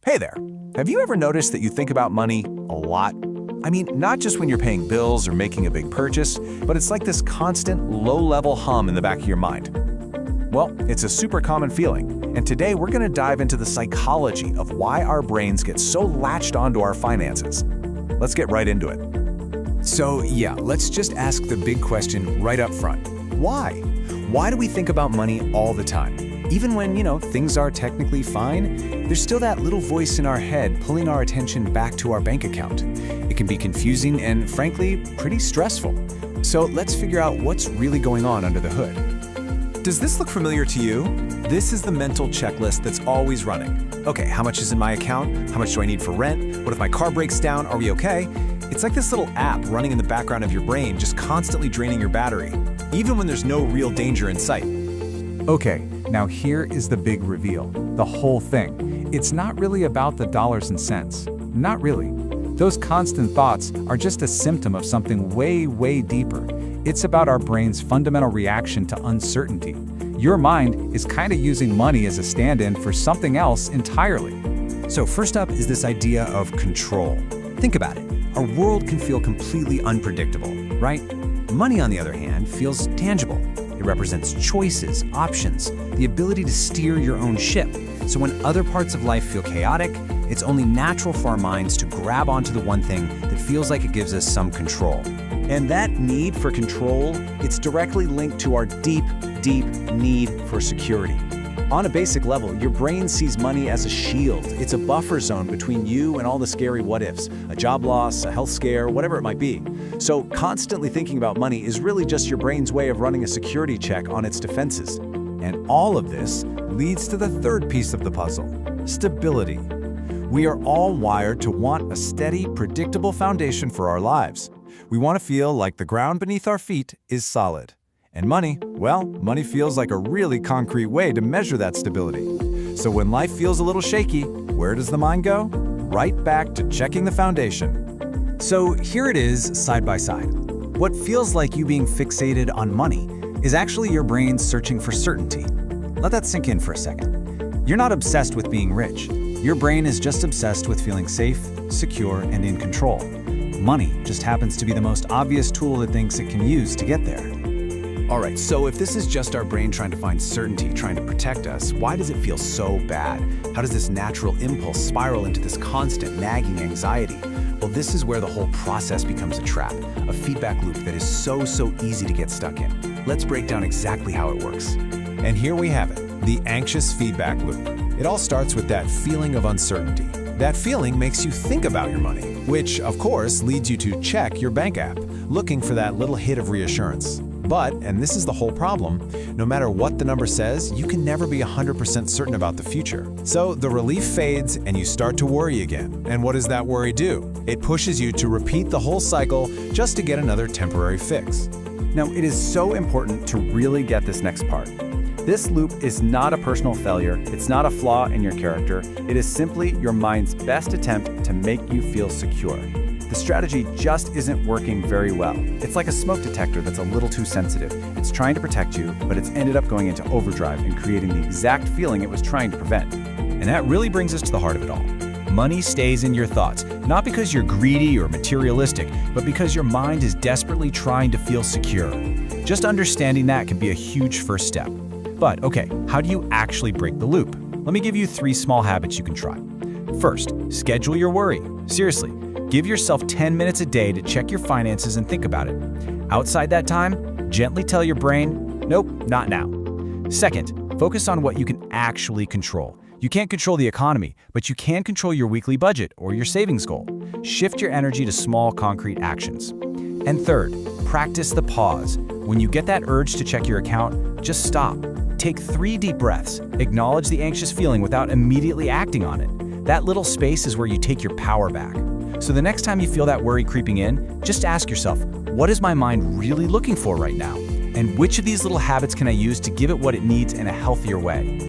Hey there. Have you ever noticed that you think about money a lot? I mean, not just when you're paying bills or making a big purchase, but it's like this constant low-level hum in the back of your mind. Well, it's a super common feeling, and today we're going to dive into the psychology of why our brains get so latched onto our finances. Let's get right into it. So yeah, let's just ask the big question right up front. Why? Why do we think about money all the time? Even when, things are technically fine, there's still that little voice in our head pulling our attention back to our bank account. It can be confusing and, frankly, pretty stressful. So let's figure out what's really going on under the hood. Does this look familiar to you? This is the mental checklist that's always running. Okay, how much is in my account? How much do I need for rent? What if my car breaks down? Are we okay? It's like this little app running in the background of your brain, just constantly draining your battery, even when there's no real danger in sight. Okay, now here is the big reveal, the whole thing. It's not really about the dollars and cents. Not really. Those constant thoughts are just a symptom of something way, way deeper. It's about our brain's fundamental reaction to uncertainty. Your mind is kind of using money as a stand-in for something else entirely. So first up is this idea of control. Think about it. Our world can feel completely unpredictable, right? Money, on the other hand, feels tangible. It represents choices, options, the ability to steer your own ship. So when other parts of life feel chaotic, it's only natural for our minds to grab onto the one thing that feels like it gives us some control. And that need for control, it's directly linked to our deep, deep need for security. On a basic level, your brain sees money as a shield. It's a buffer zone between you and all the scary what-ifs, a job loss, a health scare, whatever it might be. So constantly thinking about money is really just your brain's way of running a security check on its defenses. And all of this leads to the third piece of the puzzle, stability. We are all wired to want a steady, predictable foundation for our lives. We want to feel like the ground beneath our feet is solid. And money, well, money feels like a really concrete way to measure that stability. So when life feels a little shaky, where does the mind go? Right back to checking the foundation. So here it is, side by side. What feels like you being fixated on money is actually your brain searching for certainty. Let that sink in for a second. You're not obsessed with being rich. Your brain is just obsessed with feeling safe, secure, and in control. Money just happens to be the most obvious tool it thinks it can use to get there. All right, so if this is just our brain trying to find certainty, trying to protect us, why does it feel so bad? How does this natural impulse spiral into this constant nagging anxiety? Well, this is where the whole process becomes a trap, a feedback loop that is so easy to get stuck in. Let's break down exactly how it works. And here we have it, the anxious feedback loop. It all starts with that feeling of uncertainty. That feeling makes you think about your money, which, of course, leads you to check your bank app, looking for that little hit of reassurance. But, and this is the whole problem, no matter what the number says, you can never be 100% certain about the future. So the relief fades and you start to worry again. And what does that worry do? It pushes you to repeat the whole cycle just to get another temporary fix. Now, it is so important to really get this next part. This loop is not a personal failure, it's not a flaw in your character, it is simply your mind's best attempt to make you feel secure. The strategy just isn't working very well. It's like a smoke detector that's a little too sensitive. It's trying to protect you, but it's ended up going into overdrive and creating the exact feeling it was trying to prevent. And that really brings us to the heart of it all. Money stays in your thoughts, not because you're greedy or materialistic, but because your mind is desperately trying to feel secure. Just understanding that can be a huge first step. But okay, how do you actually break the loop? Let me give you 3 small habits you can try. First, schedule your worry. Seriously. Give yourself 10 minutes a day to check your finances and think about it. Outside that time, gently tell your brain, nope, not now. Second, focus on what you can actually control. You can't control the economy, but you can control your weekly budget or your savings goal. Shift your energy to small, concrete actions. And third, practice the pause. When you get that urge to check your account, just stop. Take 3 deep breaths. Acknowledge the anxious feeling without immediately acting on it. That little space is where you take your power back. So the next time you feel that worry creeping in, just ask yourself, what is my mind really looking for right now? And which of these little habits can I use to give it what it needs in a healthier way?